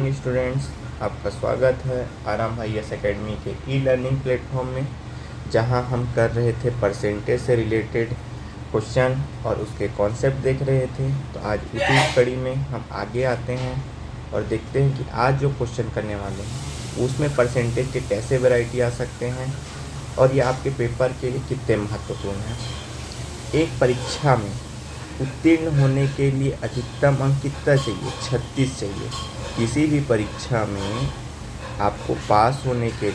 Morning students, आपका स्वागत है आराम IAS एकेडमी के ई लर्निंग प्लेटफॉर्म में, जहां हम कर रहे थे परसेंटेज से रिलेटेड क्वेश्चन और उसके कॉन्सेप्ट देख रहे थे। तो आज इसी कड़ी में हम आगे आते हैं और देखते हैं कि आज जो क्वेश्चन करने वाले हैं उसमें परसेंटेज के कैसे वैरायटी आ सकते हैं और ये आपके पेपर के लिए कितने महत्वपूर्ण हैं। एक परीक्षा में उत्तीर्ण होने के लिए अधिकतम अंक कितना चाहिए? 36 चाहिए। किसी भी परीक्षा में आपको पास होने के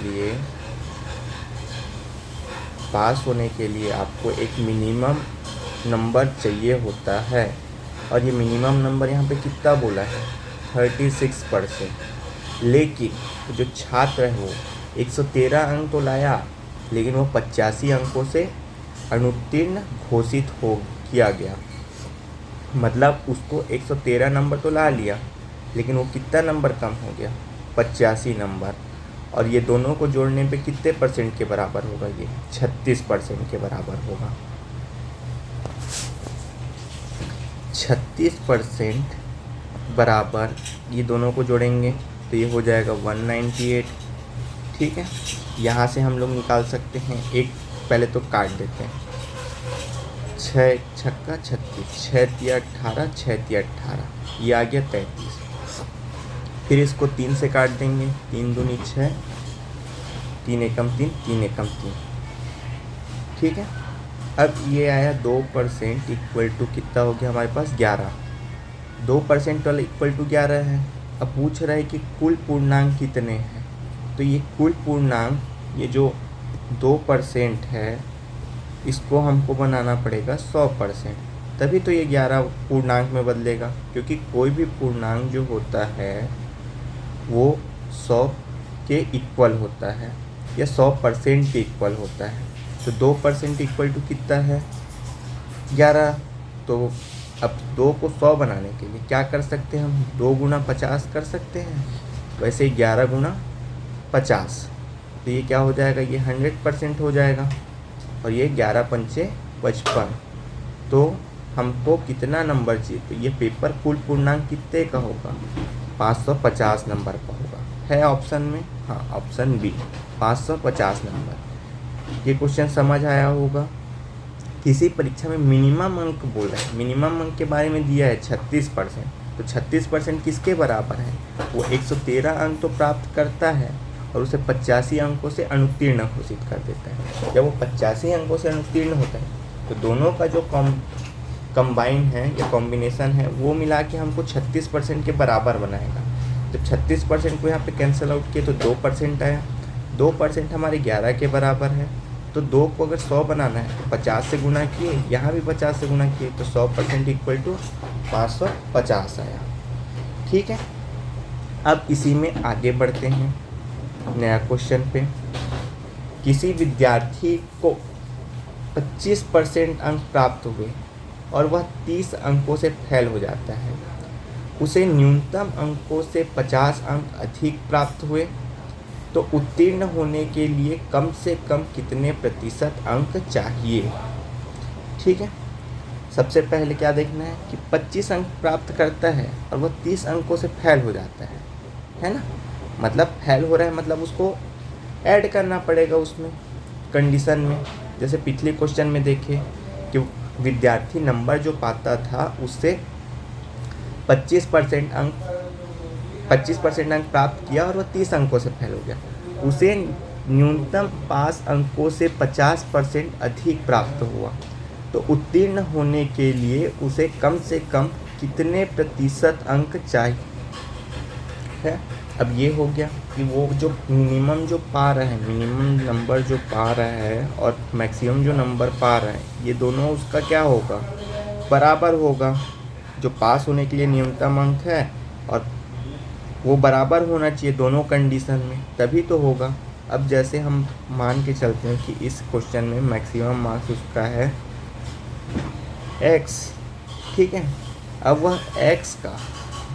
लिए आपको एक मिनिमम नंबर चाहिए होता है और ये मिनिमम नंबर यहाँ पे कितना बोला है? 36%। लेकिन जो छात्र है वो 113 अंक तो लाया, लेकिन वो 85 अंकों से अनुत्तीर्ण घोषित किया गया। मतलब उसको 113 नंबर तो ला लिया, लेकिन वो कितना नंबर कम हो गया? 85 नंबर। और ये दोनों को जोड़ने पे कितने परसेंट के बराबर होगा? ये 36% के बराबर होगा। 36% बराबर ये दोनों को जोड़ेंगे तो ये हो जाएगा 198। ठीक है, यहाँ से हम लोग निकाल सकते हैं। एक पहले तो काट देते हैं। 6 छक्का 36, 6 तिया 18, 6 तिया 18, ये आ गया 33। फिर इसको 3 से काट देंगे। 3 दूनी 6, 3 एकम 3, 3 एकम 3। ठीक है, अब ये आया 2% इक्वल टू कितना हो गया हमारे पास? 11। 2% वाला इक्वल टू 11 है। अब पूछ रहा है कि कुल पूर्णांक कितने हैं। तो ये कुल पूर्णांक, ये जो 2% है, इसको हमको बनाना पड़ेगा 100%, तभी तो ये 11 पूर्णांक में बदलेगा। क्योंकि कोई भी पूर्णांक जो होता है वो 100 के इक्वल होता है या 100% के इक्वल होता है। तो 2% इक्वल टू कितना है? 11। तो अब 2 को 100 बनाने के लिए क्या कर सकते हैं हम? 2 गुना 50 कर सकते हैं। वैसे 11 गुना 50, तो ये क्या हो जाएगा? ये 100% हो जाएगा। और ये 11 पंचे 55। तो हमको कितना नंबर चाहिए? तो ये पेपर कुल पूर्णांक कितने का होगा? 550 नंबर का होगा। है ऑप्शन में? हाँ, ऑप्शन बी, 550 नंबर। ये क्वेश्चन समझ आया होगा। किसी परीक्षा में मिनिमम अंक बोल रहे हैं, मिनिमम अंक के बारे में दिया है 36%। तो 36% किसके बराबर है? वो 113 अंक तो प्राप्त करता है और उसे 85 अंकों से अनुत्तीर्ण घोषित कर देता है। जब वो 85 अंकों से अनुत्तीर्ण होता है तो दोनों का जो कंबाइन है या कॉम्बिनेशन है वो मिला के हमको 36% के बराबर बनाएगा। जब 36% को यहाँ पे कैंसिल आउट किए तो 2% आया। 2% हमारे 11 के बराबर है। तो 2 को अगर 100 बनाना है तो 50 से गुना किए, यहाँ भी 50 से गुना किए, तो 100% इक्वल टू 550 आया। ठीक है, अब इसी में आगे बढ़ते हैं नया क्वेश्चन पे। किसी विद्यार्थी को 25% अंक प्राप्त हुए और वह 30 अंकों से फेल हो जाता है। उसे न्यूनतम अंकों से 50 अंक अधिक प्राप्त हुए, तो उत्तीर्ण होने के लिए कम से कम कितने प्रतिशत अंक चाहिए? ठीक है, सबसे पहले क्या देखना है कि 25 अंक प्राप्त करता है और वह 30 अंकों से फेल हो जाता है ना। मतलब फेल हो रहा है, मतलब उसको ऐड करना पड़ेगा उसमें कंडीशन में। जैसे पिछले क्वेश्चन में देखे कि विद्यार्थी नंबर जो पाता था उससे 25% अंक प्राप्त किया और वह 30 अंकों से फेल हो गया। उसे न्यूनतम पास अंकों से 50% अधिक प्राप्त हुआ, तो उत्तीर्ण होने के लिए उसे कम से कम कितने प्रतिशत अंक चाहिए है। अब ये हो गया कि वो जो मिनिमम जो पा रहा है, मिनिमम नंबर जो पा रहा है और मैक्सिमम जो नंबर पा रहा है, ये दोनों उसका क्या होगा? बराबर होगा। जो पास होने के लिए न्यूनतम अंक है और वो बराबर होना चाहिए दोनों कंडीशन में, तभी तो होगा। अब जैसे हम मान के चलते हैं कि इस क्वेश्चन में मैक्सिमम मार्क्स उसका है x। ठीक है, अब वह x का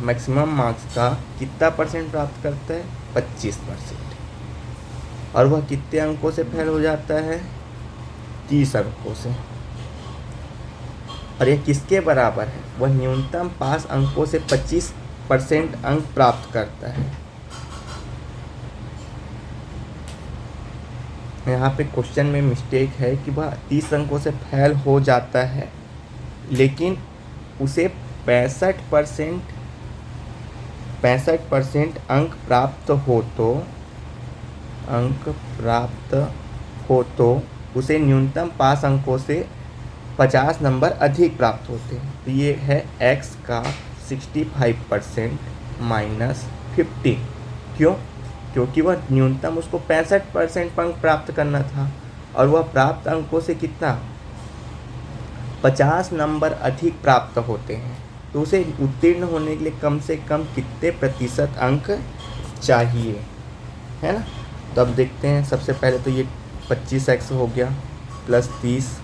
मैक्सिमम मार्क्स का कितना परसेंट प्राप्त करता है? 25%। और वह कितने अंकों से फेल हो जाता है? 30 अंकों से। और यह किसके बराबर है? वह न्यूनतम पास अंकों से परसेंट अंक प्राप्त करता है। यहाँ पे क्वेश्चन में मिस्टेक है कि वह 30 अंकों से फेल हो जाता है, लेकिन उसे 65% अंक प्राप्त हो तो उसे न्यूनतम पास अंकों से 50 नंबर अधिक प्राप्त होते हैं। तो ये है x का 65% माइनस 50। क्यों? क्योंकि वह न्यूनतम उसको 65% अंक प्राप्त करना था और वह प्राप्त अंकों से कितना 50 नंबर अधिक प्राप्त होते हैं। तो उसे उत्तीर्ण होने के लिए कम से कम कितने प्रतिशत अंक चाहिए, है ना। तो अब देखते हैं। सबसे पहले तो ये 25x हो गया प्लस 30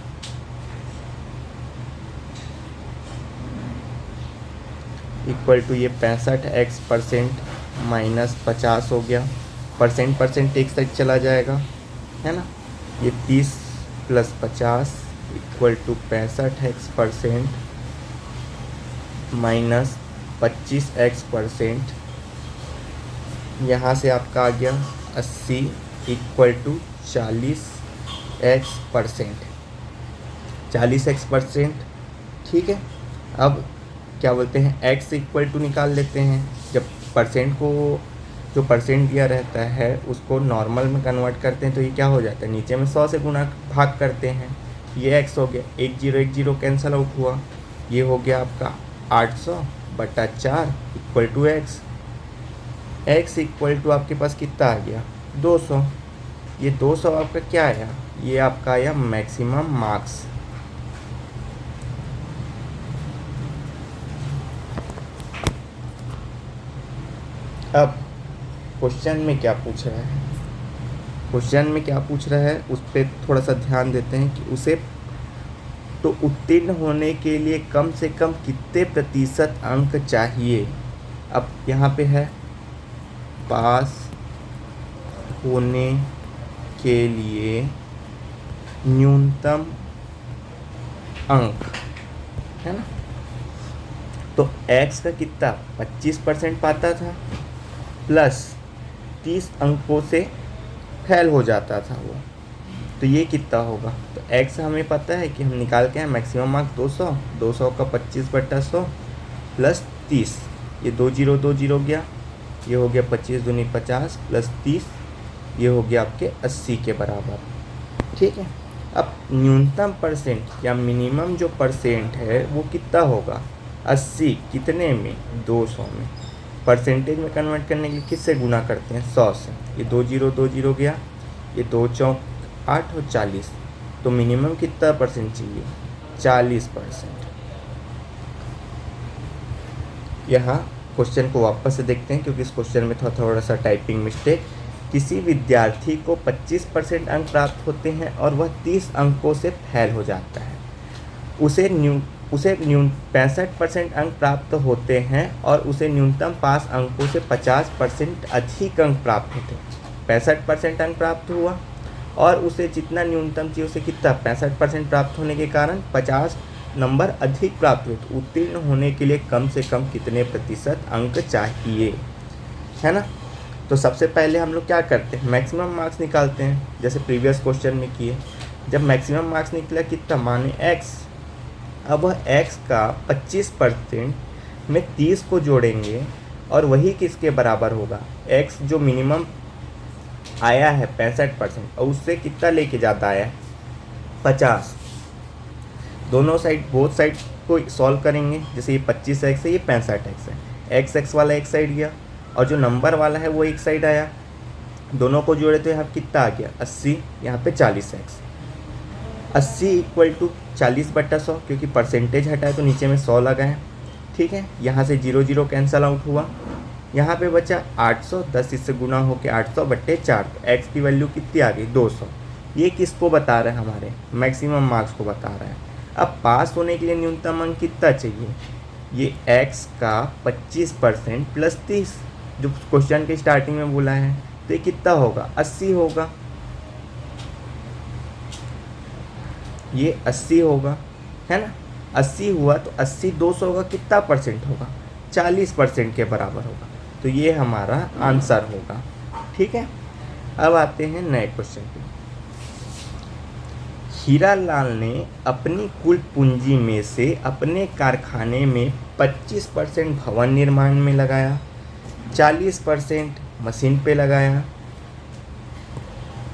इक्वल टू ये 65x% माइनस 50 हो गया। परसेंट एक साइड चला जाएगा, है ना। ये 30 plus 50 equal to 65x% minus 25x%। यहाँ से आपका आ गया 80 इक्वल टू 40x%। ठीक है। अब क्या बोलते हैं, x इक्वल टू निकाल लेते हैं। जब परसेंट को जो परसेंट दिया रहता है उसको नॉर्मल में कन्वर्ट करते हैं तो ये क्या हो जाता है, नीचे में 100 से गुना भाग करते हैं। ये x हो गया, 1 0 कैंसल आउट हुआ। ये हो गया आपका 800/4 equal to x equal to आपके पास कितना आ गया 200। ये 200 आपका क्या आया, ये आपका आया मैक्सिमम मार्क्स। अब क्वेश्चन में क्या पूछ रहा है, उस पर थोड़ा सा ध्यान देते हैं कि उसे तो उत्तीर्ण होने के लिए कम से कम कितने प्रतिशत अंक चाहिए। अब यहाँ पे है पास होने के लिए न्यूनतम अंक, है ना। तो x का कितना 25% पाता था प्लस 30 अंकों से फेल हो जाता था वो, तो ये कितना होगा। तो x हमें पता है कि हम निकाल के हैं मैक्सिमम मार्क्स 200 का 25/100 प्लस 30। ये 2 0 गया, ये हो गया 25 दूनी 50 प्लस 30, ये हो गया आपके 80 के बराबर। ठीक है। अब न्यूनतम परसेंट या मिनिमम जो परसेंट है वो कितना होगा 80 कितने में 200 में। परसेंटेज में कन्वर्ट करने के लिए किससे गुना करते हैं 100 से। ये 2 0 गया, ये 2 चौक 8 और 40। तो मिनिमम कितना परसेंट चाहिए 40%। यहाँ क्वेश्चन को वापस से देखते हैं क्योंकि इस क्वेश्चन में थोड़ा सा टाइपिंग मिस्टेक। किसी विद्यार्थी को 25% अंक प्राप्त होते हैं और वह 30 अंकों से फेल हो जाता है। उसे 65% अंक प्राप्त होते हैं और उसे न्यूनतम पास अंकों से 50% अधिक अंक प्राप्त होते हैं। 65% अंक प्राप्त हुआ और उसे जितना न्यूनतम चाहिए उसे कितना 65% प्राप्त होने के कारण 50 नंबर अधिक प्राप्त हुए। तो उत्तीर्ण होने के लिए कम से कम कितने प्रतिशत अंक चाहिए, है ना। तो सबसे पहले हम लोग क्या करते हैं मैक्सिमम मार्क्स निकालते हैं, जैसे प्रीवियस क्वेश्चन में किए। जब मैक्सिमम मार्क्स निकला कितना माने x, अब वह x का 25% में 30 को जोड़ेंगे और वही किसके बराबर होगा x जो मिनिमम आया है 65% और उससे कितना लेके जाता है 50। दोनों साइड बोथ साइड को सॉल्व करेंगे। जैसे ये 25x है, ये 65x है। x वाला एक साइड गया और जो नंबर वाला है वो एक साइड आया। दोनों को जोड़े तो यहाँ कितना आ गया 80, यहाँ पे 40x। 80 इक्वल टू 40/100 क्योंकि परसेंटेज हटाए तो नीचे में 100 लगा है। ठीक है। यहाँ से 0 0 कैंसल आउट हुआ। यहाँ पे बचा 800, 10 इससे गुना होकर 800/4। x की वैल्यू कितनी आ गई 200। ये किसको बता रहा है हमारे मैक्सिमम मार्क्स को बता रहा है। अब पास होने के लिए न्यूनतम अंक कितना चाहिए, ये x का 25% प्लस 30 जो क्वेश्चन के स्टार्टिंग में बोला है, तो ये कितना होगा 80 होगा। ये 80 होगा, है ना। 80 हुआ तो 80 200 का कितना परसेंट होगा 40% के बराबर होगा। तो ये हमारा आंसर होगा। ठीक है, अब आते हैं नए क्वेश्चन पे। हीरालाल ने अपनी कुल पूंजी में से अपने कारखाने में 25% भवन निर्माण में लगाया, 40% मशीन पे लगाया,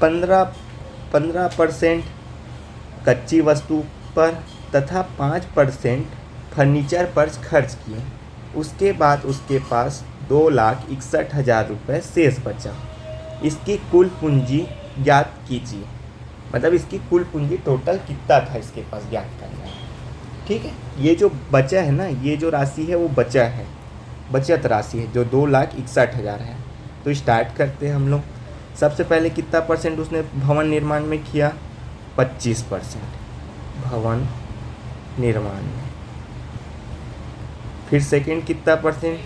15% कच्ची वस्तु पर तथा 5% फर्नीचर पर खर्च किए। उसके बाद उसके पास 2,61,000 रुपये शेष बचा। इसकी कुल पूंजी ज्ञात कीजिए। मतलब इसकी कुल पूंजी टोटल कितना था इसके पास ज्ञात करना है। ठीक है, ये जो बचा है ना, ये जो राशि है वो बचा है, बचत राशि है जो 2,61,000 है। तो स्टार्ट करते हैं हम लोग। सबसे पहले कितना परसेंट उसने भवन निर्माण में किया? 25% भवन निर्माण में। फिर सेकंड कितना परसेंट?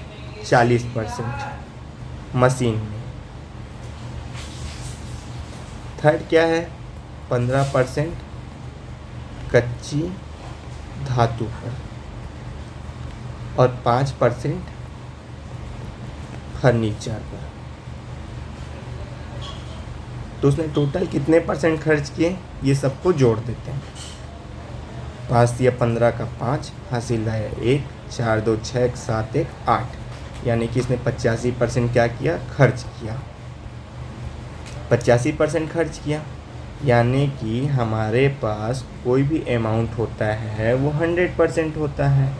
40% मशीन में। थर्ड क्या है? 15% कच्ची धातु पर और 5% फर्नीचर पर। तो उसने टोटल कितने परसेंट खर्च किए ये सबको जोड़ देते हैं। 5 दिया 15 का 5, हासिल आया 1, 4 2 6 7 1 8। यानी कि इसने 85% क्या किया? खर्च किया। 85% खर्च किया यानी कि हमारे पास कोई भी अमाउंट होता है वो 100% होता है।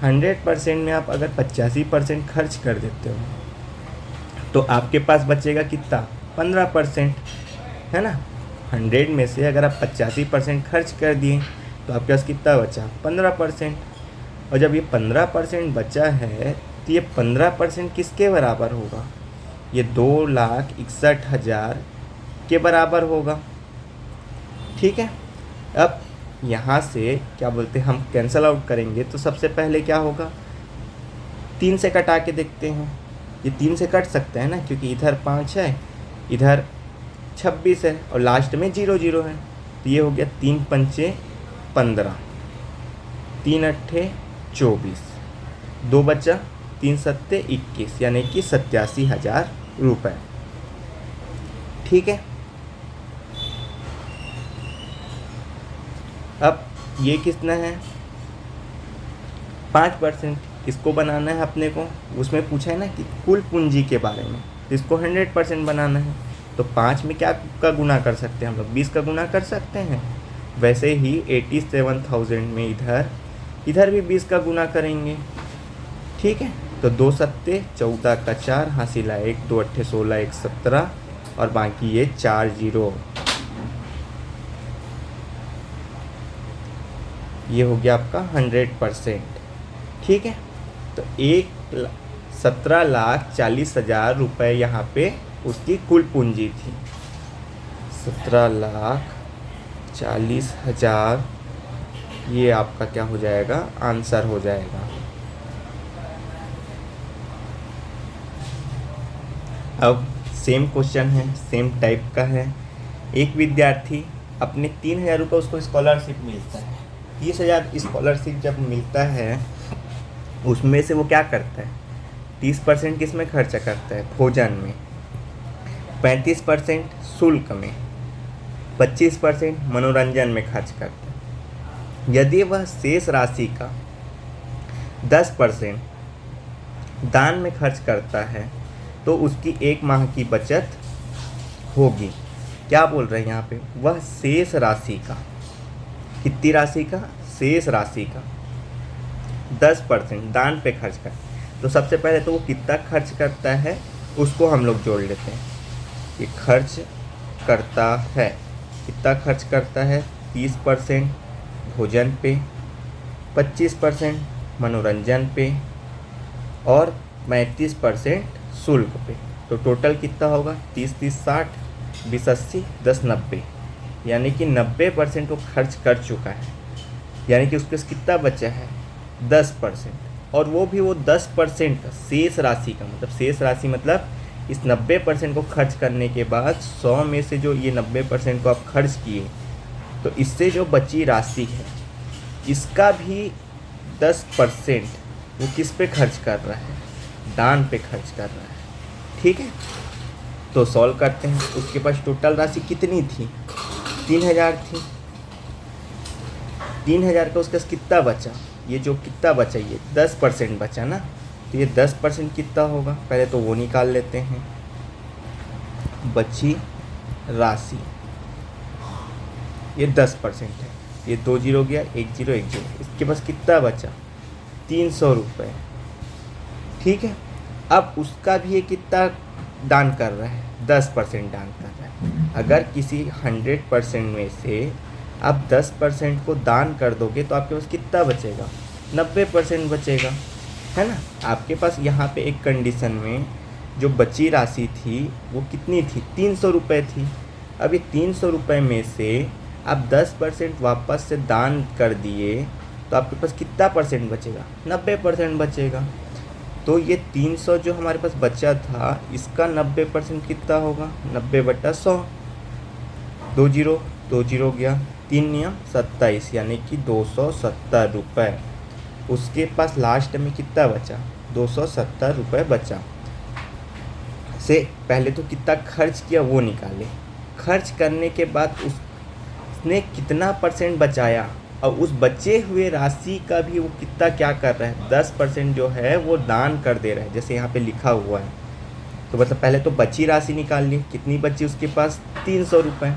100% में आप अगर 85% खर्च कर देते हो तो आपके पास बचेगा कितना? 15%, है ना। 100 में से अगर आप 85% खर्च कर दिए तो आपके पास कितना बचा? 15%। और जब ये 15% बचा है तो ये 15% किसके बराबर होगा? ये 2,61,000 के बराबर होगा। ठीक है, अब यहाँ से क्या बोलते हैं, हम कैंसल आउट करेंगे तो सबसे पहले क्या होगा? 3 से कटा के देखते हैं। ये 3 से कट सकता है ना, क्योंकि इधर 5 है, इधर 26 है और लास्ट में 0 0 है। तो ये हो गया 3 पंचे 15, 3 अट्ठे 24, 2 बचा, 3 सत्ते 21, यानी कि 87,000 रुपये। ठीक है, अब ये कितना है? 5%। इसको बनाना है अपने को। उसमें पूछा है ना कि कुल पूंजी के बारे में, इसको 100% बनाना है। तो 5 में क्या का गुना कर सकते हैं हम लोग? 20 का गुना कर सकते हैं। वैसे ही 87,000 में इधर भी 20 का गुना करेंगे। ठीक है, तो 2 सत्ते 14 का 4, हासिल आया 1, 2 अट्ठे 16, 1 17 और बाकी ये 4 0। ये हो गया आपका 100%। ठीक है, तो 17,40,000 रुपये यहाँ पे उसकी कुल पूंजी थी। 17,40,000 ये आपका क्या हो जाएगा? आंसर हो जाएगा। अब सेम क्वेश्चन है, सेम टाइप का है। एक विद्यार्थी अपने 3,000 रुपये उसको स्कॉलरशिप मिलता है। 30,000 स्कॉलरशिप जब मिलता है उसमें से वो क्या करता है? 30% किस में खर्चा करता है? भोजन में, 35% शुल्क में, 25% मनोरंजन में खर्च करता है। यदि वह शेष राशि का 10% दान में खर्च करता है तो उसकी 1 माह की बचत होगी। क्या बोल रहे हैं यहाँ पे? वह शेष राशि का, कितनी राशि का? शेष राशि का 10% दान पे खर्च करता है। तो सबसे पहले तो वो कितना खर्च करता है उसको हम लोग जोड़ लेते हैं। ये खर्च करता है, कितना खर्च करता है? 30% भोजन पे, 25% मनोरंजन पे और 35% शुल्क पे। तो टोटल कितना होगा? 30 30 60, 20 80, 10 90, यानी कि 90% वो खर्च कर चुका है। यानी कि उसके पास कितना बचा है? 10%। और वो भी वो 10% शेष राशि का, मतलब शेष राशि मतलब इस 90% को खर्च करने के बाद 100 में से जो ये 90% को आप खर्च किए तो इससे जो बची राशि है इसका भी 10% वो किस पे खर्च कर रहा है, दान पे खर्च कर रहा है। ठीक है, तो सॉल्व करते हैं। उसके पास टोटल राशि कितनी थी, 3000 थी। 3000 का उसके पास कितना बचा, ये जो कितना बचा, ये 10% बचा ना, तो ये 10% कितना होगा, पहले तो वो निकाल लेते हैं। बची राशि ये 10% है, ये 2 जीरो गया, 1 जीरो 1 जीरो, इसके पास कितना बचा, 300 रुपये। ठीक है, अब उसका भी ये कितना दान कर रहा है, 10% दान कर रहा है। अगर किसी 100% में से आप 10% को दान कर दोगे तो आपके पास कितना बचेगा, 90% बचेगा, है ना। आपके पास यहाँ पे एक कंडीशन में जो बची राशि थी वो कितनी थी, 300 रुपये थी। अब ये 300 रुपये में से आप 10% वापस से दान कर दिए तो आपके पास कितना परसेंट बचेगा, 90% बचेगा। तो ये 300 जो हमारे पास बचा था, इसका 90% कितना होगा, 90/100। 2 जीरो 2 जीरो गया, 3 नियम 27, यानी कि 270 रुपये। उसके पास लास्ट में कितना बचा, 270 रुपये बचा। से पहले तो कितना खर्च किया वो निकाले, खर्च करने के बाद उसने कितना परसेंट बचाया, और उस बचे हुए राशि का भी वो कितना क्या कर रहा है, 10% जो है वो दान कर दे रहा है, जैसे यहाँ पे लिखा हुआ है। तो मतलब पहले तो बची राशि निकाल ली, कितनी बची उसके पास, 300 रुपये।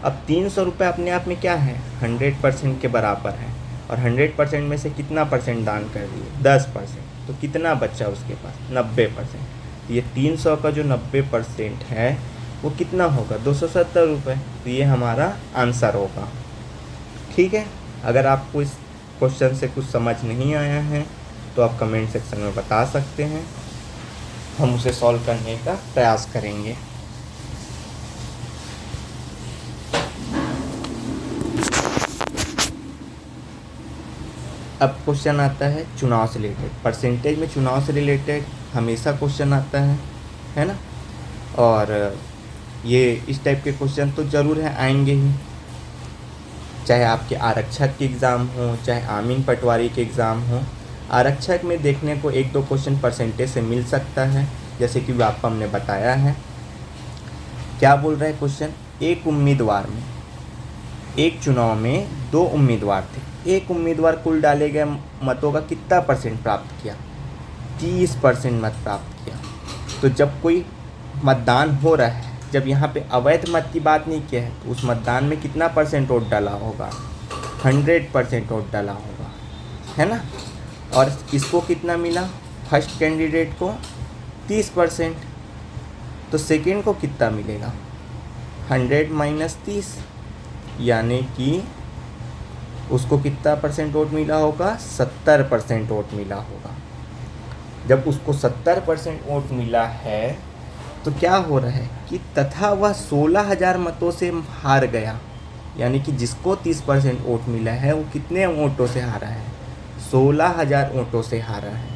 अब 300 रुपये अपने आप में क्या है, 100% के बराबर है, और 100% में से कितना परसेंट दान कर दिए, 10%, तो कितना बचा उसके पास, 90%। तो ये 300 का जो 90% है वो कितना होगा, 270 रुपये। तो ये हमारा आंसर होगा। ठीक है, अगर आपको इस क्वेश्चन से कुछ समझ नहीं आया है तो आप कमेंट सेक्शन में बता सकते हैं, हम उसे सॉल्व करने का प्रयास करेंगे। अब क्वेश्चन आता है चुनाव से रिलेटेड। परसेंटेज में चुनाव से रिलेटेड हमेशा क्वेश्चन आता है ना, और ये इस टाइप के क्वेश्चन तो ज़रूर है, आएंगे ही, चाहे आपके आरक्षक के एग्ज़ाम हो, चाहे आमीन पटवारी के एग्ज़ाम हो। आरक्षक में देखने को 1-2 क्वेश्चन परसेंटेज से मिल सकता है, जैसे कि आपको हमने बताया है। क्या बोल रहा है क्वेश्चन, एक उम्मीदवार में, एक चुनाव में 2 उम्मीदवार थे, एक उम्मीदवार कुल डाले गए मतों का कितना परसेंट प्राप्त किया, 30% मत प्राप्त किया। तो जब कोई मतदान हो रहा है, जब यहाँ पे अवैध मत की बात नहीं किया है, तो उस मतदान में कितना परसेंट वोट डाला होगा, 100% वोट डाला होगा, है ना। और इसको कितना मिला, फर्स्ट कैंडिडेट को 30%, तो सेकेंड को कितना मिलेगा, 100 माइनस 30, यानी कि उसको कितना परसेंट वोट मिला होगा, 70% वोट मिला होगा। जब उसको 70% वोट मिला है तो क्या हो रहा है कि तथा वह 16,000 मतों से हार गया, यानी कि जिसको 30% वोट मिला है वो कितने वोटों से हारा है, 16,000 वोटों से हारा है।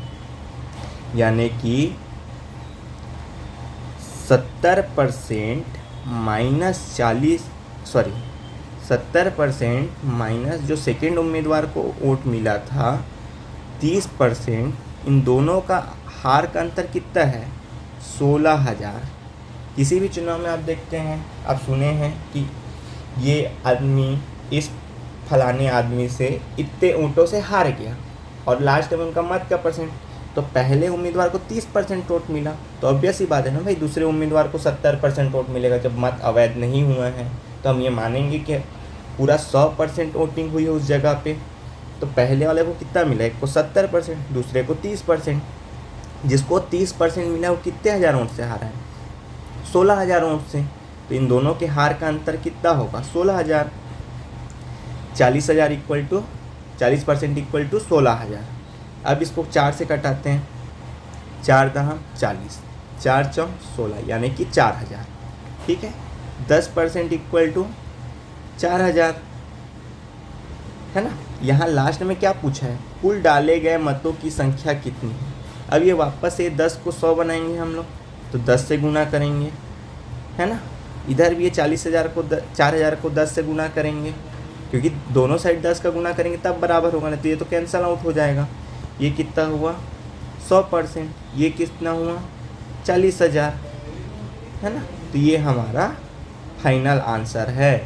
यानी कि 70% माइनस 70% माइनस जो सेकेंड उम्मीदवार को वोट मिला था 30%, इन दोनों का हार का अंतर कितना है, 16,000। किसी भी चुनाव में आप देखते हैं, आप सुने हैं कि ये आदमी इस फलाने आदमी से इतने वोटों से हार गया, और लास्ट में उनका मत का परसेंट, तो पहले उम्मीदवार को 30% वोट मिला, तो ऑब्वियस ही बात है ना भाई, दूसरे उम्मीदवार को 70% वोट मिलेगा। जब मत अवैध नहीं हुआ है तो हम ये मानेंगे कि पूरा 100% वोटिंग हुई है उस जगह पे। तो पहले वाले को कितना मिला, एक को 70%, दूसरे को 30%। जिसको 30% मिला वो कितने हज़ार वोट से हारा है, 16,000 वोट से। तो इन दोनों के हार का अंतर कितना होगा, 16,000। 40,000 इक्वल टू 40% इक्वल टू 16,000। अब इसको 4 से कटाते हैं, 4 दहा 40, 4 चौक 16, यानी कि 4,000। ठीक है, 10% इक्वल टू 4,000, है ना। यहाँ लास्ट में क्या पूछा है, कुल डाले गए मतों की संख्या कितनी है। अब ये वापस से 10 को 100 बनाएंगे हम लोग, तो 10 से गुना करेंगे, है ना। इधर भी ये 40,000 को 4,000 को 10 से गुना करेंगे, क्योंकि दोनों साइड 10 का गुना करेंगे तब बराबर होगा, नहीं तो ये तो कैंसल आउट हो जाएगा। ये कितना हुआ 100%, ये कितना हुआ 40,000, है ना। तो ये हमारा फाइनल आंसर है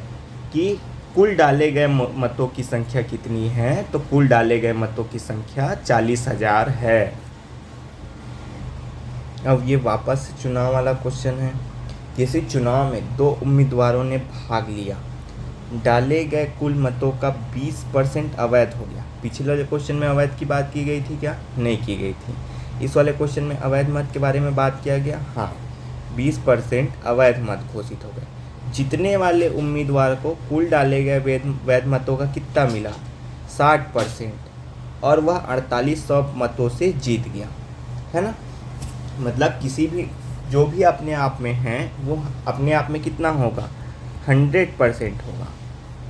कि कुल डाले गए मतों की संख्या कितनी है, तो कुल डाले गए मतों की संख्या 40,000 है। अब ये वापस से चुनाव वाला क्वेश्चन है। किसी चुनाव में 2 उम्मीदवारों ने भाग लिया, डाले गए कुल मतों का 20% अवैध हो गया। पिछले वाले क्वेश्चन में अवैध की बात की गई थी क्या? नहीं की गई थी। इस वाले क्वेश्चन में अवैध मत के बारे में बात किया गया। हाँ, 20% अवैध मत घोषित हो गए। जीतने वाले उम्मीदवार को कुल डाले गए वैध मतों का कितना मिला? 60%, और वह 4800 मतों से जीत गया, है ना। मतलब किसी भी जो भी अपने आप में है वो अपने आप में कितना होगा? 100% होगा,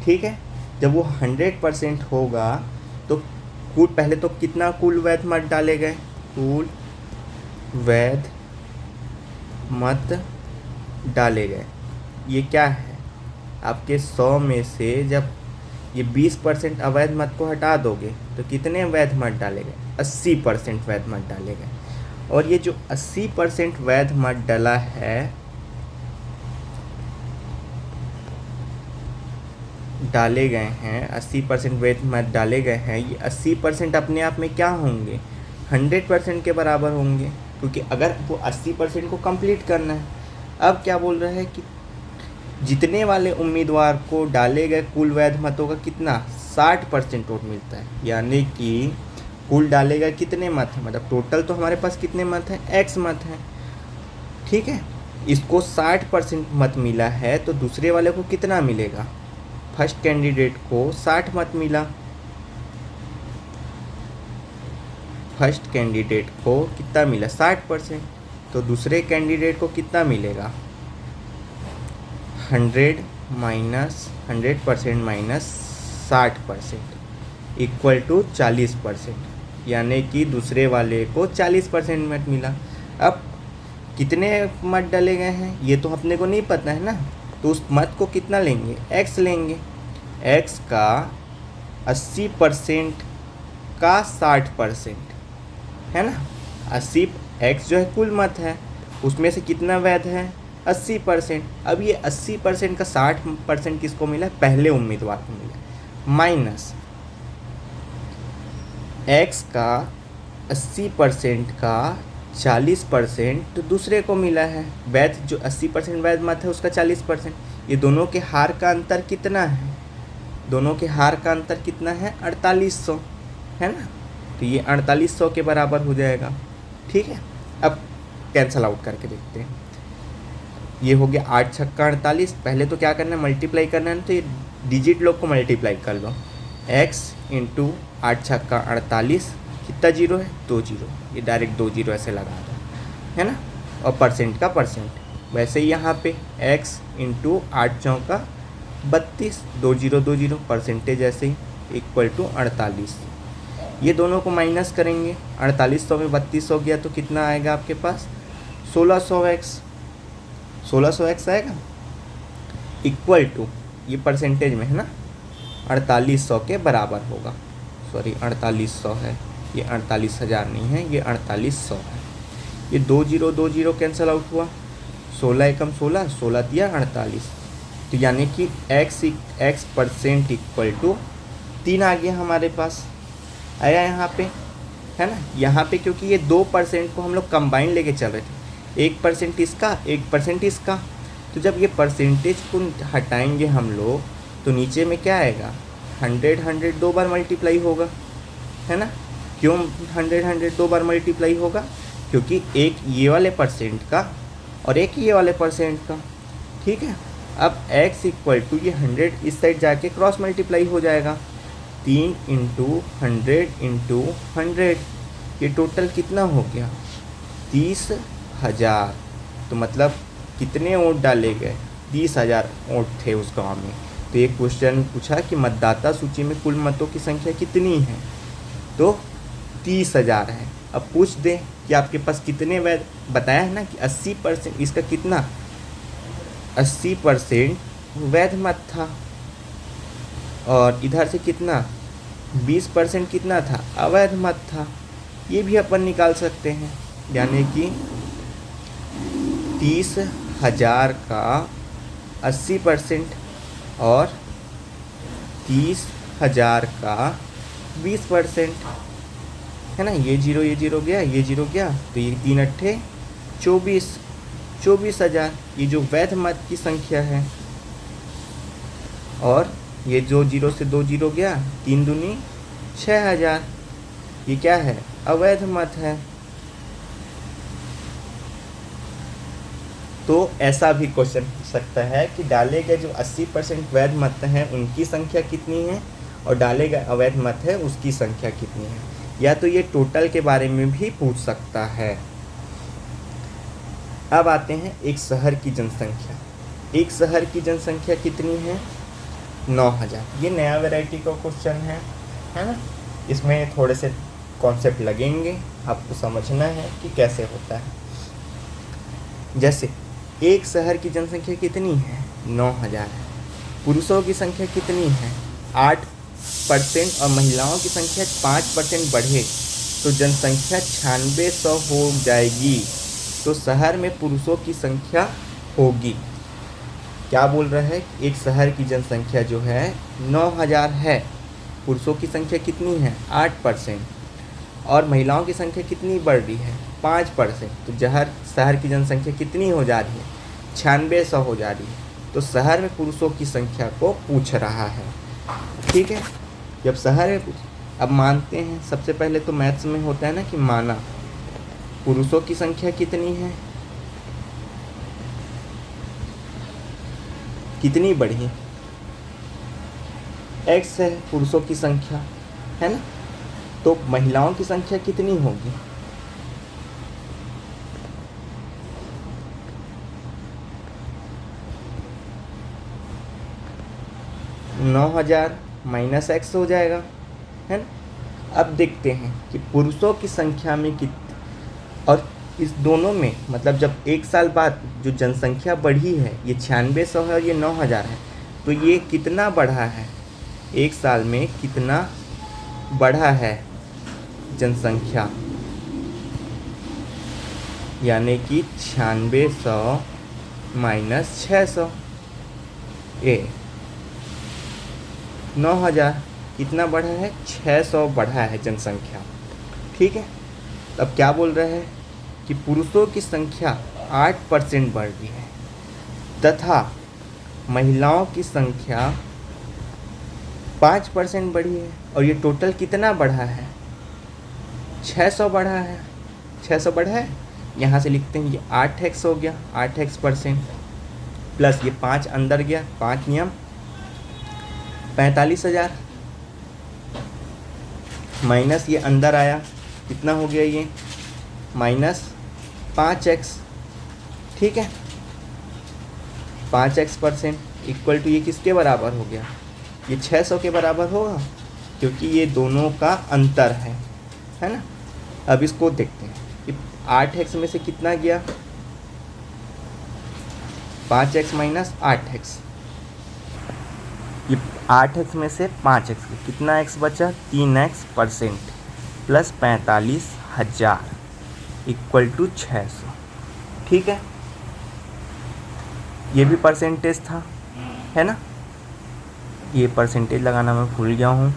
ठीक है। जब वो 100% होगा तो कुल पहले तो कितना कुल वैध मत डाले गए? कुल वैध मत डाले गए, ये क्या है? आपके 100 में से जब ये 20% अवैध मत को हटा दोगे तो कितने वैध मत डाले गए? 80% वैध मत डाले गए। और ये जो 80% वैध मत डला है, डाले गए हैं 80% वैध मत डाले गए हैं, ये 80% अपने आप में क्या होंगे? 100% के बराबर होंगे, क्योंकि अगर वो 80% को कंप्लीट करना है। अब क्या बोल रहा है कि जीतने वाले उम्मीदवार को डाले गए कुल वैध मतों का कितना? 60% वोट मिलता है, यानी कि कुल डाले गए कितने मत हैं, मतलब टोटल तो हमारे पास कितने मत हैं? x मत हैं, ठीक है। इसको 60% मत मिला है, तो दूसरे वाले को कितना मिलेगा? फर्स्ट कैंडिडेट को 60 मत मिला, फर्स्ट कैंडिडेट को कितना मिला? 60%। तो दूसरे कैंडिडेट को कितना मिलेगा? 100% माइनस 60% इक्वल टू 40%, यानी कि दूसरे वाले को 40% मत मिला। अब कितने मत डाले गए हैं ये तो अपने को नहीं पता है ना, तो उस मत को कितना लेंगे? x लेंगे। x का 80% का 60%, है ना। 80 x जो है कुल मत है, उसमें से कितना वैध है? 80%। अब ये 80% का 60% किसको मिला? पहले उम्मीदवार को मिला, माइनस x का 80% का 40% तो दूसरे को मिला है। वैध जो 80% वैध मत है उसका 40%। ये दोनों के हार का अंतर कितना है? दोनों के हार का अंतर कितना है? 4800, है ना। तो ये 4800 के बराबर हो जाएगा, ठीक है। अब कैंसल आउट करके देखते हैं। ये हो गया 8 छक्का 48। पहले तो क्या करना है? मल्टीप्लाई करना है, तो ये डिजिट लोग को मल्टीप्लाई कर लो। x इंटू 8 छक्का 48, कितना जीरो है? 2 जीरो, ये डायरेक्ट 2 जीरो ऐसे लगा दो, है ना। और परसेंट का परसेंट, वैसे ही यहाँ पे x इंटू 8 चौका 32, 2 जीरो 2 जीरो, परसेंटेज ऐसे ही इक्वल टू 48। ये दोनों को माइनस करेंगे, 4800 में 32 हो गया तो कितना आएगा आपके पास? 1600x, 1600x आएगा इक्वल टू, ये परसेंटेज में है ना, 4800 के बराबर होगा। सॉरी 4800 है, ये 48,000 नहीं है, ये 4800 है। ये 2 जीरो कैंसिल आउट हुआ, 16 एकम 16, 16 दिया 48, तो यानी कि x परसेंट इक्वल टू 3 आ गया हमारे पास, आया यहाँ पे, है ना। यहाँ पे क्योंकि ये 2% को हम लोग कंबाइन लेके चल रहे थे, 1% इसका 1% इसका, तो जब ये परसेंटेज को हटाएंगे हम लोग तो नीचे में क्या आएगा? 100 2 बार मल्टीप्लाई होगा, है ना। क्यों 100 2 बार मल्टीप्लाई होगा? क्योंकि एक ये वाले परसेंट का और एक ये वाले परसेंट का, ठीक है। अब x इक्वल टू ये 100 इस साइड जाके क्रॉस मल्टीप्लाई हो जाएगा, 3 इंटू 100, ये टोटल कितना हो गया? 30,000। तो मतलब कितने वोट डाले गए? 30,000 वोट थे उस गांव में। तो ये क्वेश्चन पूछा कि मतदाता सूची में कुल मतों की संख्या कितनी है, तो 30,000 है। अब पूछ दें कि आपके पास कितने वैध, बताया है ना कि 80%, इसका कितना? 80% वैध मत था, और इधर से कितना? 20% कितना था? अवैध मत था। ये भी अपन निकाल सकते हैं, यानी कि 30,000 का 80% और 30,000 का 20%, है ना। ये जीरो गया, ये जीरो गया, तो ये 3 अट्ठे 24,000 ये जो वैध मत की संख्या है। और ये जो 0 से 2 जीरो गया, 3 दूनी 6,000, ये क्या है, अवैध मत है। तो ऐसा भी क्वेश्चन पूछ सकता है कि डाले गए जो 80% वैध मत हैं उनकी संख्या कितनी है और डाले गए अवैध मत है उसकी संख्या कितनी है, या तो ये टोटल के बारे में भी पूछ सकता है। अब आते हैं एक शहर की जनसंख्या। एक शहर की जनसंख्या कितनी है, 9,000। ये नया वैरायटी का क्वेश्चन है ना। इसमें थोड़े से कॉन्सेप्ट लगेंगे, आपको समझना है कि कैसे होता है। जैसे एक शहर की जनसंख्या कितनी है, 9,000 है। पुरुषों की संख्या कितनी है, 8% और महिलाओं की संख्या 5% बढ़े तो जनसंख्या 9600 हो जाएगी। तो शहर में पुरुषों की संख्या होगी, क्या बोल रहा है, एक शहर की जनसंख्या जो है 9,000 है, पुरुषों की संख्या कितनी है 8% और महिलाओं की संख्या कितनी बढ़ रही है 5%। तो शहर की जनसंख्या कितनी हो जा रही है, 9600 हो जा रही है। तो शहर में पुरुषों की संख्या को पूछ रहा है, ठीक है। जब शहर में अब मानते हैं, सबसे पहले तो मैथ्स में होता है ना कि माना, पुरुषों की संख्या कितनी है, कितनी बढ़ी, x है पुरुषों की संख्या, है ना। तो महिलाओं की संख्या कितनी होगी, -9,000 -x हो जाएगा, है ना। अब देखते हैं कि पुरुषों की संख्या में और इस दोनों में, मतलब जब एक साल बाद जो जनसंख्या बढ़ी है, ये 9600 है और ये 9,000 है, तो ये कितना बढ़ा है, एक साल में कितना बढ़ा है जनसंख्या, यानी कि 9600 - 600, 9,000 कितना बढ़ा है, 600 बढ़ा है जनसंख्या, ठीक है। अब क्या बोल रहे हैं कि पुरुषों की संख्या 8% बढ़ रही है तथा महिलाओं की संख्या 5% बढ़ी है, और ये टोटल कितना बढ़ा है, 600 बढ़ा है। 600 बढ़ा है, यहाँ से लिखते हैं ये 8x हो गया, 8x% प्लस ये 5 अंदर गया, 5 नियम 45,000 माइनस ये अंदर आया, कितना हो गया ये -5x, ठीक है। 5x% इक्वल टू ये किसके बराबर हो गया, ये 600 के बराबर होगा, क्योंकि ये दोनों का अंतर है ना। अब इसको देखते हैं, ये 8x में से कितना गया, 5x - 8x, ये 8x में से 5x कितना x बचा, 3x% प्लस 45,000 इक्वल टू 600, ठीक है। ये भी परसेंटेज था, है ना। ये परसेंटेज लगाना मैं भूल गया हूँ।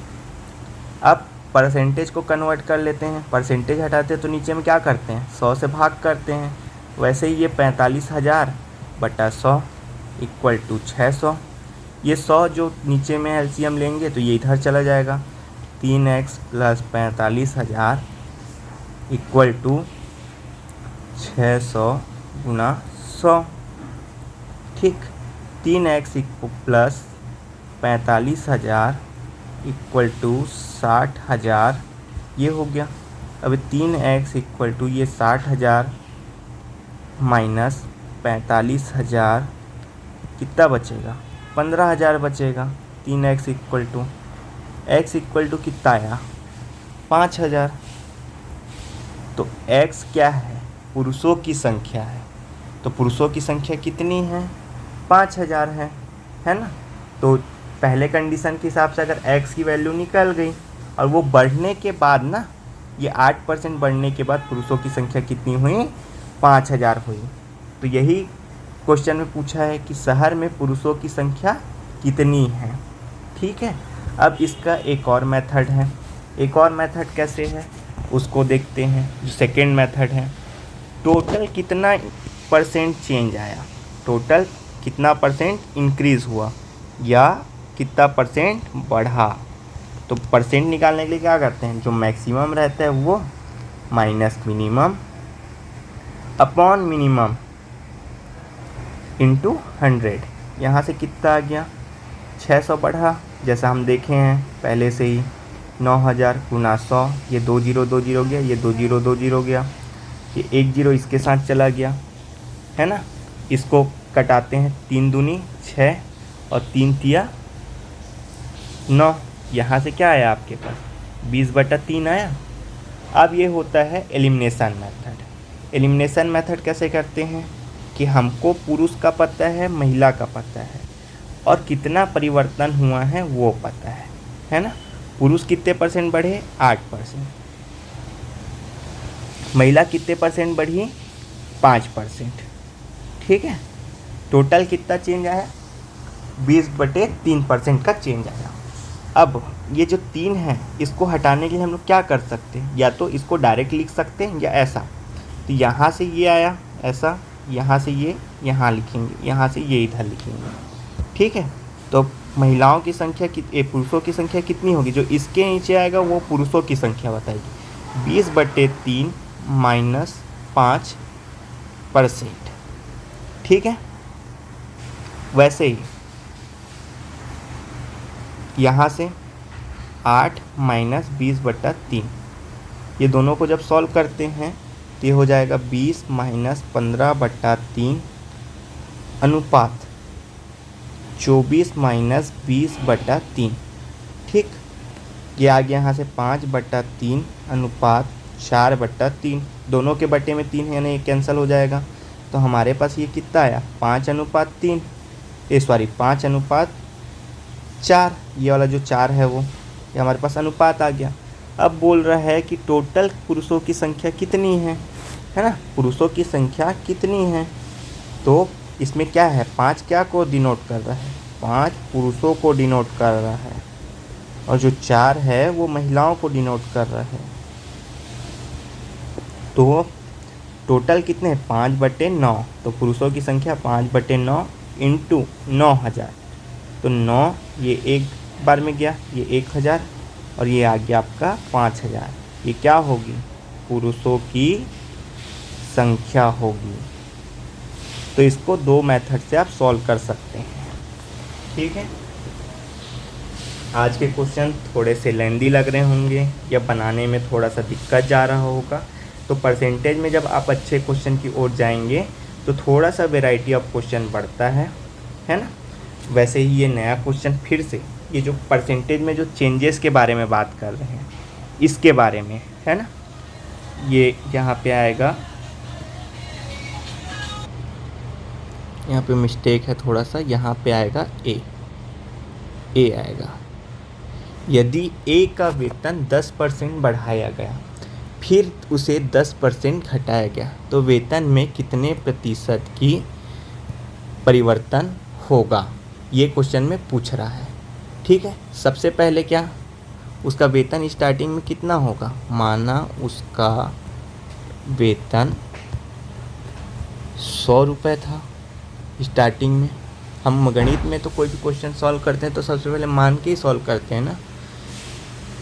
अब परसेंटेज को कन्वर्ट कर लेते हैं, परसेंटेज हटाते हैं तो नीचे में क्या करते हैं, 100 से भाग करते हैं। वैसे ही ये 45,000 बटा 100 इक्वल टू 600। ये 100 जो नीचे में एलसीएम लेंगे तो ये इधर चला जाएगा, 3x प्लस 45,000 इक्वल टू 600 गुना 100, ठीक। 3x प्लस 45,000 इक्वल टू 60,000, ये हो गया। अब 3x इक्वल टू ये 60,000 माइनस 45,000 कितना बचेगा, 15,000 बचेगा। 3x equal to x equal to कितना आया, 5,000। तो x क्या है, पुरुषों की संख्या है, तो पुरुषों की संख्या कितनी है, 5,000 है ना। तो पहले कंडीशन के हिसाब से अगर x की वैल्यू निकल गई और वो बढ़ने के बाद ना ये 8% बढ़ने के बाद पुरुषों की संख्या कितनी हुई? 5000 हुई। तो यही क्वेश्चन में पूछा है कि शहर में पुरुषों की संख्या कितनी है। ठीक है, अब इसका एक और मेथड है। एक और मेथड कैसे है उसको देखते हैं, जो सेकेंड मेथड है। टोटल कितना परसेंट चेंज आया, टोटल कितना परसेंट इंक्रीज़ हुआ या कितना परसेंट बढ़ा। तो परसेंट निकालने के लिए क्या करते हैं, जो मैक्सिमम रहता है वो minus minimum upon minimum into 100। यहाँ से कितना आ गया, 600 बढ़ा, जैसा हम देखे हैं पहले से ही। 9000 गुना 100, ये 2020 गया, ये 2020 गया, ये 10 इसके साथ चला गया, है ना। इसको कटाते हैं, 3 दूनी 6 और 3 तिया 9। यहाँ से क्या आया आपके पास, 20/3 आया। अब ये होता है एलिमिनेशन मेथड। एलिमिनेशन मेथड कैसे करते हैं कि हमको पुरुष का पता है, महिला का पता है, और कितना परिवर्तन हुआ है वो पता है ना। पुरुष कितने परसेंट बढ़े, 8%। महिला कितने परसेंट बढ़ी, 5%। ठीक है, टोटल कितना चेंज आया, 20/3% का चेंज आया। अब ये जो 3 है इसको हटाने के लिए हम लोग क्या कर सकते हैं, या तो इसको डायरेक्ट लिख सकते हैं या ऐसा। तो यहाँ से ये आया ऐसा, यहाँ से ये यहाँ लिखेंगे, यहाँ से ये इधर लिखेंगे। ठीक है, तो महिलाओं की संख्या पुरुषों की संख्या कितनी होगी, जो इसके नीचे आएगा वो पुरुषों की संख्या बताएगी। 20/3 माइनस 5%। ठीक है, वैसे ही यहाँ से 8 माइनस 20/3, ये दोनों को जब सॉल्व करते हैं तो ये हो जाएगा 20 माइनस 15/3 अनुपात 24 माइनस 20/3। ठीक, ये आ गया यहाँ से 5/3 अनुपात 4/3। दोनों के बट्टे में 3 है, यानी ये कैंसिल हो जाएगा। तो हमारे पास ये कितना आया, 5/3, 5/4। ये वाला जो 4 है वो ये हमारे पास अनुपात आ गया। अब बोल रहा है कि टोटल पुरुषों की संख्या कितनी है ना, पुरुषों की संख्या कितनी है। तो इसमें क्या है, 5 क्या को डिनोट कर रहा है, 5 पुरुषों को डिनोट कर रहा है, और जो 4 है वो महिलाओं को डिनोट कर रहा है। तो टोटल कितने हैं, 5/9। तो पुरुषों की संख्या 5/9 इंटू 9000। तो 9 ये एक बार में गया, ये 1000, और ये आ गया आपका 5000। ये क्या होगी, पुरुषों की संख्या होगी। तो इसको 2 मेथड से आप सॉल्व कर सकते हैं। ठीक है, आज के क्वेश्चन थोड़े से लेंदी लग रहे होंगे या बनाने में थोड़ा सा दिक्कत जा रहा होगा। तो परसेंटेज में जब आप अच्छे क्वेश्चन की ओर जाएंगे तो थोड़ा सा वैरायटी ऑफ क्वेश्चन बढ़ता है ना। वैसे ही ये नया क्वेश्चन फिर से, ये जो परसेंटेज में जो चेंजेस के बारे में बात कर रहे हैं इसके बारे में है ना। ये यहाँ पे आएगा, यहाँ पे मिस्टेक है थोड़ा सा, यहाँ पे आएगा ए आएगा। यदि ए का वेतन 10% बढ़ाया गया फिर उसे 10% घटाया गया तो वेतन में कितने प्रतिशत की परिवर्तन होगा, ये क्वेश्चन में पूछ रहा है। ठीक है, सबसे पहले क्या, उसका वेतन स्टार्टिंग में कितना होगा, माना उसका वेतन 100 रुपये था स्टार्टिंग में। हम गणित में तो कोई भी क्वेश्चन सॉल्व करते हैं तो सबसे पहले मान के ही सॉल्व करते हैं ना।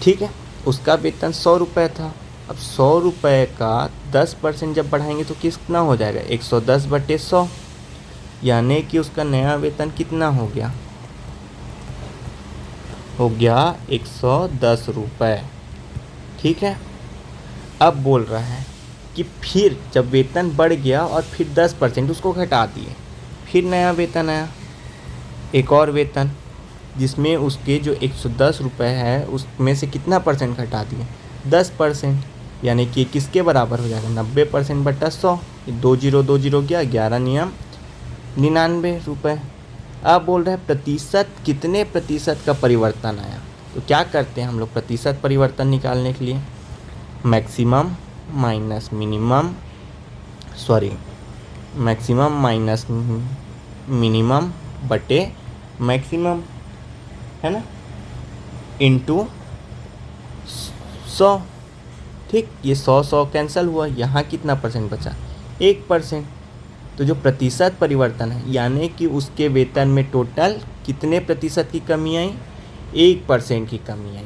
ठीक है, उसका वेतन 100 रुपये था। अब 100 रुपये का 10% जब बढ़ाएंगे तो कितना हो जाएगा, 110/100, यानी कि उसका नया वेतन कितना हो गया, 110 रुपये। ठीक है, अब बोल रहा है कि फिर जब वेतन बढ़ गया और फिर 10% उसको घटा दिए, फिर नया वेतन आया, एक और वेतन जिसमें उसके जो 110 रुपये है उसमें से कितना परसेंट घटा दिए, 10%, यानी कि किसके बराबर हो जाएगा, 90%/100। 2020 गया, 11 नियम 99 रुपये। अब बोल रहे हैं प्रतिशत, कितने प्रतिशत का परिवर्तन आया। तो क्या करते हैं हम लोग प्रतिशत परिवर्तन निकालने के लिए, maximum minus minimum, sorry maximum minus minimum बटे मैक्सिमम, है ना, इनटू 100। ठीक, ये 100 कैंसिल हुआ, यहाँ कितना परसेंट बचा, 1%। तो जो प्रतिशत परिवर्तन है, यानी कि उसके वेतन में टोटल कितने प्रतिशत की कमी आई, 1% की कमी आई।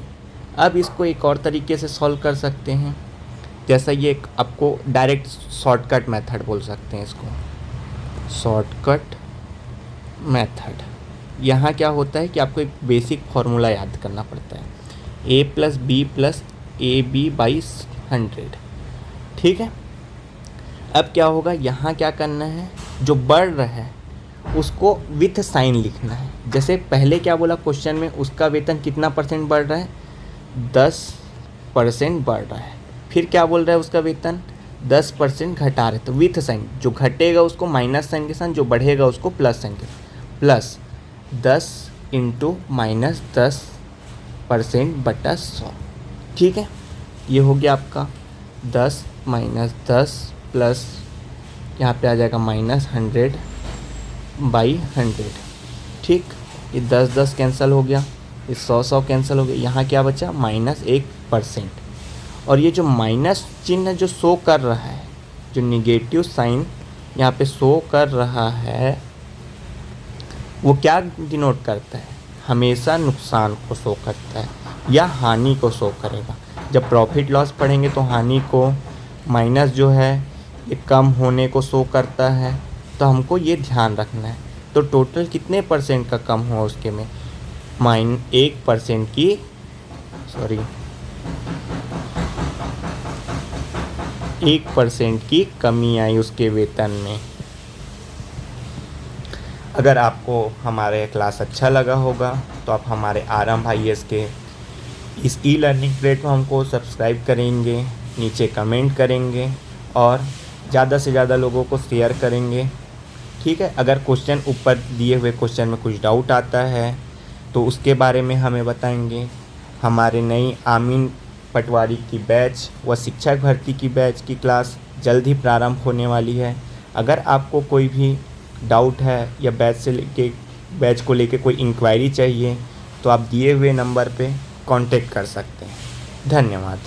अब इसको एक और तरीके से सॉल्व कर सकते हैं, जैसा ये आपको डायरेक्ट शॉर्टकट मेथड बोल सकते हैं इसको, शॉर्टकट मेथड। यहाँ क्या होता है कि आपको एक बेसिक फार्मूला याद करना पड़ता है, a + b + AB/100। ठीक है, अब क्या होगा, यहाँ क्या करना है, जो बढ़ रहा है उसको विथ साइन लिखना है। जैसे पहले क्या बोला क्वेश्चन में, उसका वेतन कितना परसेंट बढ़ रहा है, 10% बढ़ रहा है। फिर क्या बोल रहा है, उसका वेतन 10% घटा रहे, तो विथ साइन, जो घटेगा उसको माइनस साइन के साथ, जो बढ़ेगा उसको प्लस साइन के साथ, प्लस 10 × -10% बटा 100। ठीक है, ये हो गया आपका 10 - 10 प्लस यहाँ पे आ जाएगा -100/100। ठीक, ये 10 कैंसिल हो गया, ये 100 कैंसिल हो गया, यहाँ क्या बचा, -1%। और ये जो माइनस चिन्ह जो शो कर रहा है, जो निगेटिव साइन यहाँ पे शो कर रहा है, वो क्या डिनोट करता है, हमेशा नुकसान को शो करता है या हानि को शो करेगा। जब प्रॉफिट लॉस पढ़ेंगे तो हानि को, माइनस जो है ये कम होने को शो करता है, तो हमको ये ध्यान रखना है। तो टोटल कितने परसेंट का कम हुआ उसके में, 1% की, सॉरी 1% की कमी आई उसके वेतन में। अगर आपको हमारे क्लास अच्छा लगा होगा तो आप हमारे आरंभ IAS के इस ई-लर्निंग प्लेटफॉर्म को सब्सक्राइब करेंगे, नीचे कमेंट करेंगे और ज़्यादा से ज़्यादा लोगों को शेयर करेंगे। ठीक है, अगर क्वेश्चन ऊपर दिए हुए क्वेश्चन में कुछ डाउट आता है तो उसके बारे में हमें बताएंगे। हमारे नई आमीन पटवारी की बैच व शिक्षक भर्ती की बैच की क्लास जल्द ही प्रारंभ होने वाली है। अगर आपको कोई भी डाउट है या बैच को लेके कोई इंक्वायरी चाहिए तो आप दिए हुए नंबर पे कांटेक्ट कर सकते हैं। धन्यवाद।